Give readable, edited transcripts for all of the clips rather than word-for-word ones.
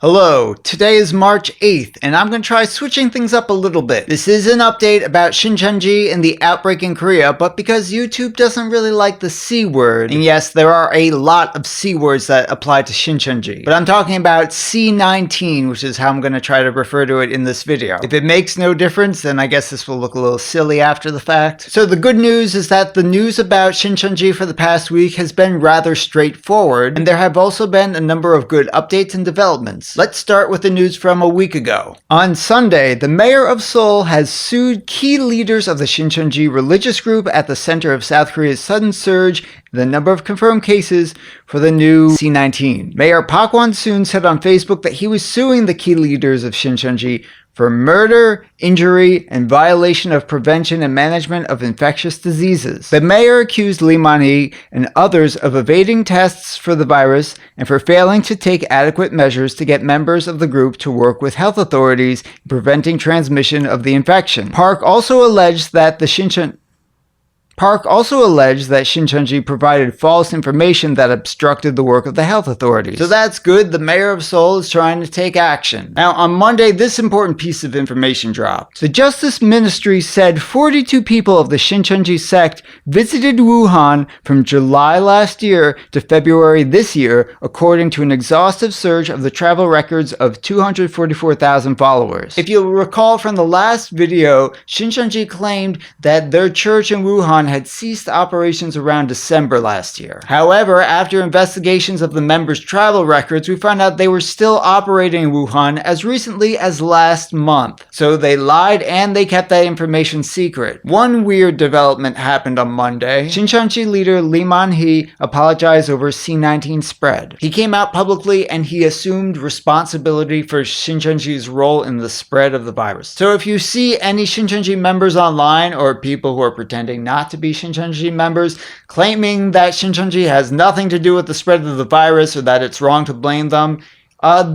Hello, today is March 8th, and I'm going to try switching things up a little bit. This is an update about Shincheonji and the outbreak in Korea, but because YouTube doesn't really like the C word, and yes, there are a lot of C words that apply to Shincheonji, but I'm talking about C19, which is how I'm going to try to refer to it in this video. If it makes no difference, then I guess this will look a little silly after the fact. So the good news is that the news about Shincheonji for the past week has been rather straightforward, and there have also been a number of good updates and developments. Let's start with the news from a week ago. On Sunday, the mayor of Seoul has sued key leaders of the Shincheonji religious group at the center of South Korea's sudden surge in the number of confirmed cases for the new C19. Mayor Park Won-soon said on Facebook that he was suing the key leaders of Shincheonji for murder, injury, and violation of prevention and management of infectious diseases. The mayor accused Lee Man-hee and others of evading tests for the virus and for failing to take adequate measures to get members of the group to work with health authorities in preventing transmission of the infection. Park also alleged that Shincheonji provided false information that obstructed the work of the health authorities. So that's good, the mayor of Seoul is trying to take action. Now on Monday, this important piece of information dropped. The Justice Ministry said 42 people of the Shincheonji sect visited Wuhan from July last year to February this year, according to an exhaustive search of the travel records of 244,000 followers. If you'll recall from the last video, Shincheonji claimed that their church in Wuhan had ceased operations around December last year. However, after investigations of the members' travel records, we found out they were still operating in Wuhan as recently as last month. So they lied and they kept that information secret. One weird development happened on Monday. Shincheonji leader Lee Man-hee apologized over C19 spread. He came out publicly and he assumed responsibility for Shincheonji's role in the spread of the virus. So if you see any Shincheonji members online or people who are pretending not to be Shincheonji members claiming that Shincheonji has nothing to do with the spread of the virus or that it's wrong to blame them,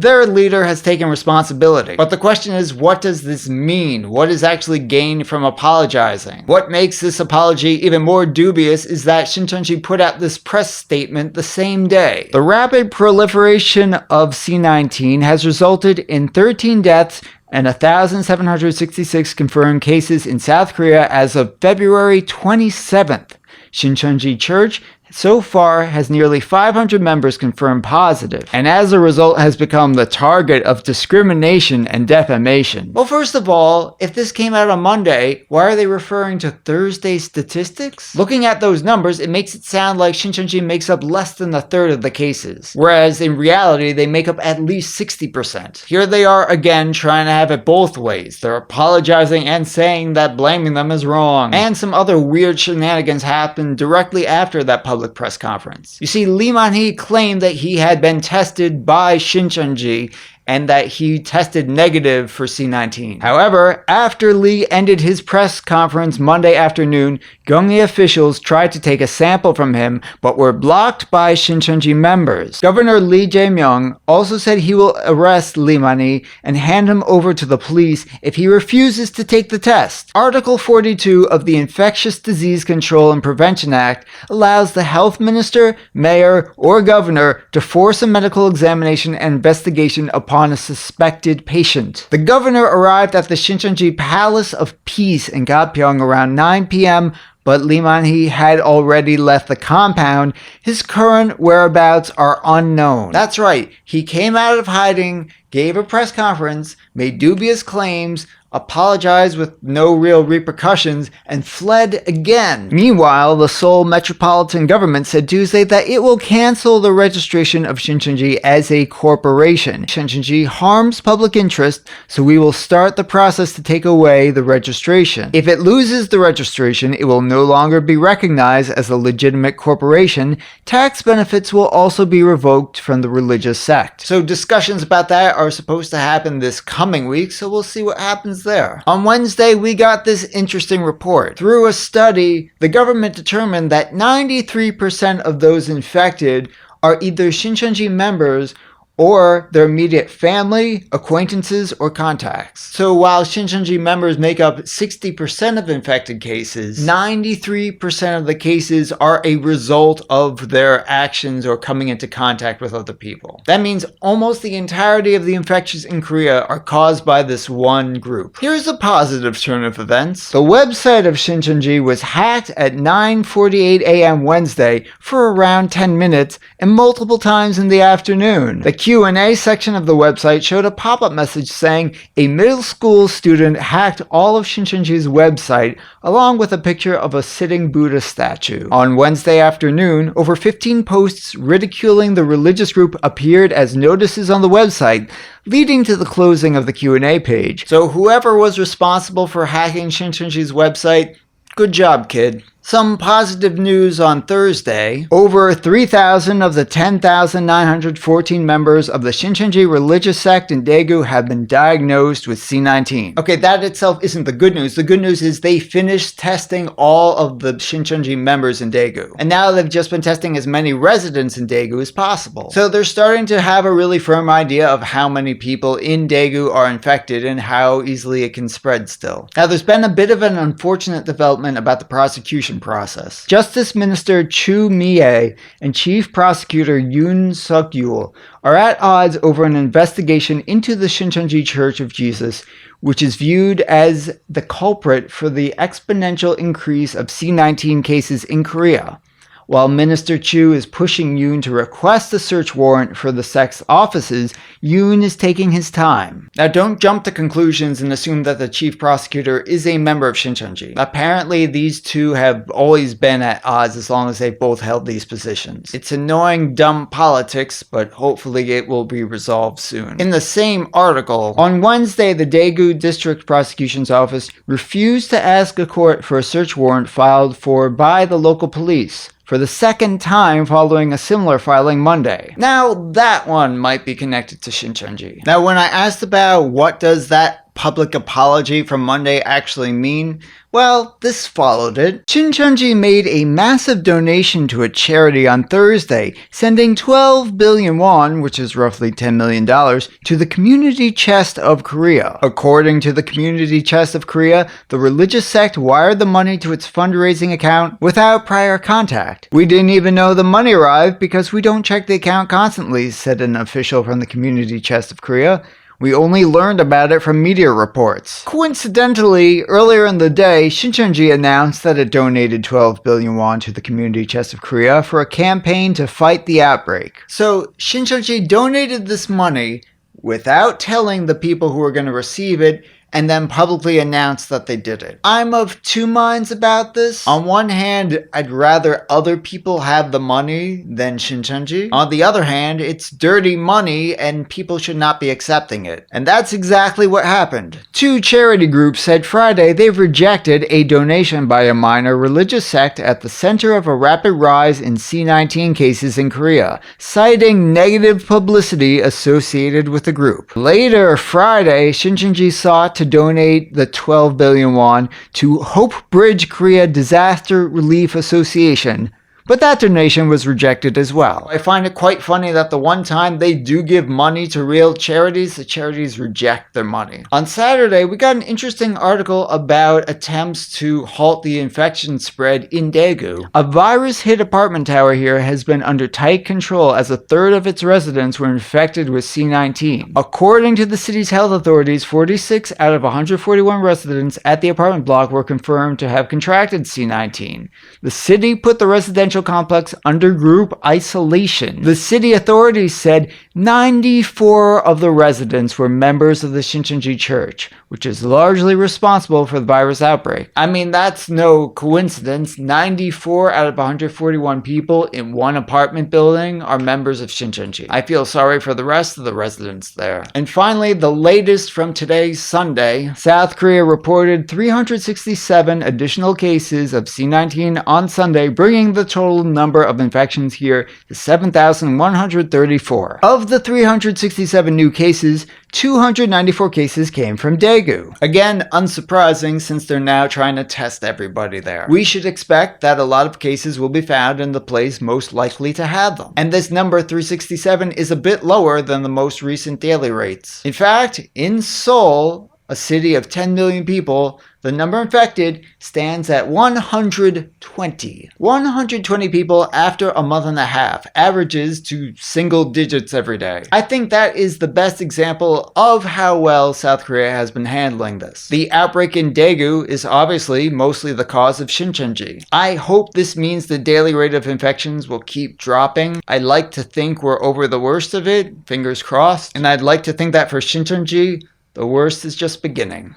their leader has taken responsibility. But the question is, what does this mean? What is actually gained from apologizing? What makes this apology even more dubious is that Shincheonji put out this press statement the same day. The rapid proliferation of C19 has resulted in 13 deaths and 1,766 confirmed cases in South Korea as of February 27th. Shincheonji Church so far has nearly 500 members confirmed positive, and as a result has become the target of discrimination and defamation. Well, first of all, if this came out on Monday, why are they referring to Thursday statistics? Looking at those numbers, it makes it sound like Shincheonji makes up less than a third of the cases, whereas in reality, they make up at least 60%. Here they are again trying to have it both ways. They're apologizing and saying that blaming them is wrong. And some other weird shenanigans happened directly after that public press conference. You see, Lee Man-hee claimed that he had been tested by Shincheonji and that he tested negative for C19. However, after Lee ended his press conference Monday afternoon, Gyeonggi officials tried to take a sample from him but were blocked by Shincheonji members. Governor Lee Jae-myung also said he will arrest Lee Man-hee and hand him over to the police if he refuses to take the test. Article 42 of the Infectious Disease Control and Prevention Act allows the health minister, mayor, or governor to force a medical examination and investigation upon a suspected patient. The governor arrived at the Shincheonji Palace of Peace in Gapyeong around 9 p.m., but Lee Man-hee had already left the compound. His current whereabouts are unknown. That's right, he came out of hiding, gave a press conference, made dubious claims, apologized with no real repercussions, and fled again. Meanwhile, the Seoul Metropolitan Government said Tuesday that it will cancel the registration of Shincheonji as a corporation. Shincheonji harms public interest, so we will start the process to take away the registration. If it loses the registration, it will no longer be recognized as a legitimate corporation. Tax benefits will also be revoked from the religious sect. So discussions about that are supposed to happen this coming week, so we'll see what happens there. On Wednesday, we got this interesting report. Through a study, the government determined that 93% of those infected are either Shincheonji members or their immediate family, acquaintances, or contacts. So while Shincheonji members make up 60% of infected cases, 93% of the cases are a result of their actions or coming into contact with other people. That means almost the entirety of the infections in Korea are caused by this one group. Here's a positive turn of events. The website of Shincheonji was hacked at 9:48 a.m. Wednesday for around 10 minutes and multiple times in the afternoon. The Q&A section of the website showed a pop-up message saying a middle school student hacked all of Shincheonji's website along with a picture of a sitting Buddha statue. On Wednesday afternoon, over 15 posts ridiculing the religious group appeared as notices on the website, leading to the closing of the Q&A page. So whoever was responsible for hacking Shincheonji's website, good job, kid. Some positive news on Thursday. Over 3,000 of the 10,914 members of the Shincheonji religious sect in Daegu have been diagnosed with C19. Okay, that itself isn't the good news. The good news is they finished testing all of the Shincheonji members in Daegu. And now they've just been testing as many residents in Daegu as possible. So they're starting to have a really firm idea of how many people in Daegu are infected and how easily it can spread still. Now there's been a bit of an unfortunate development about the prosecution process. Justice Minister Chu Mi-ae and Chief Prosecutor Yoon Suk-yul are at odds over an investigation into the Shincheonji Church of Jesus, which is viewed as the culprit for the exponential increase of C19 cases in Korea. While Minister Chu is pushing Yoon to request a search warrant for the sect's offices, Yoon is taking his time. Now don't jump to conclusions and assume that the chief prosecutor is a member of Shincheonji. Apparently these two have always been at odds as long as they've both held these positions. It's annoying, dumb politics, but hopefully it will be resolved soon. In the same article, on Wednesday the Daegu District Prosecution's Office refused to ask a court for a search warrant filed for by the local police, for the second time following a similar filing Monday. Now that one might be connected to Shincheonji. Now when I asked about what does that public apology from Monday actually mean, well, this followed it. Shincheonji made a massive donation to a charity on Thursday, sending 12 billion won, which is roughly $10 million, to the Community Chest of Korea. According to the Community Chest of Korea, the religious sect wired the money to its fundraising account without prior contact. We didn't even know the money arrived because we don't check the account constantly, said an official from the Community Chest of Korea. We only learned about it from media reports. Coincidentally, earlier in the day, Shincheonji announced that it donated 12 billion won to the Community Chest of Korea for a campaign to fight the outbreak. So Shincheonji donated this money without telling the people who were going to receive it, and then publicly announced that they did it. I'm of two minds about this. On one hand, I'd rather other people have the money than Shincheonji. On the other hand, it's dirty money and people should not be accepting it. And that's exactly what happened. Two charity groups said Friday they've rejected a donation by a minor religious sect at the center of a rapid rise in C19 cases in Korea, citing negative publicity associated with the group. Later Friday, Shincheonji sought to donate the 12 billion won to Hope Bridge Korea Disaster Relief Association, but that donation was rejected as well. I find it quite funny that the one time they do give money to real charities, the charities reject their money. On Saturday, we got an interesting article about attempts to halt the infection spread in Daegu. A virus-hit apartment tower here has been under tight control as a third of its residents were infected with C19. According to the city's health authorities, 46 out of 141 residents at the apartment block were confirmed to have contracted C19. The city put the residential complex under group isolation. The city authorities said 94 of the residents were members of the Shincheonji Church, which is largely responsible for the virus outbreak. I mean, that's no coincidence. 94 out of 141 people in one apartment building are members of Shincheonji. I feel sorry for the rest of the residents there. And finally, the latest from today, Sunday, South Korea reported 367 additional cases of C19 on Sunday, bringing the total number of infections here to 7,134. Of Of the 367 new cases, 294 cases came from Daegu. Again, unsurprising since they're now trying to test everybody there. We should expect that a lot of cases will be found in the place most likely to have them. And this number 367 is a bit lower than the most recent daily rates. In fact, in Seoul, a city of 10 million people, the number infected stands at 120. 120 people after a month and a half, averages to single digits every day. I think that is the best example of how well South Korea has been handling this. The outbreak in Daegu is obviously mostly the cause of Shincheonji. I hope this means the daily rate of infections will keep dropping. I'd like to think we're over the worst of it, fingers crossed, and I'd like to think that for Shincheonji, the worst is just beginning.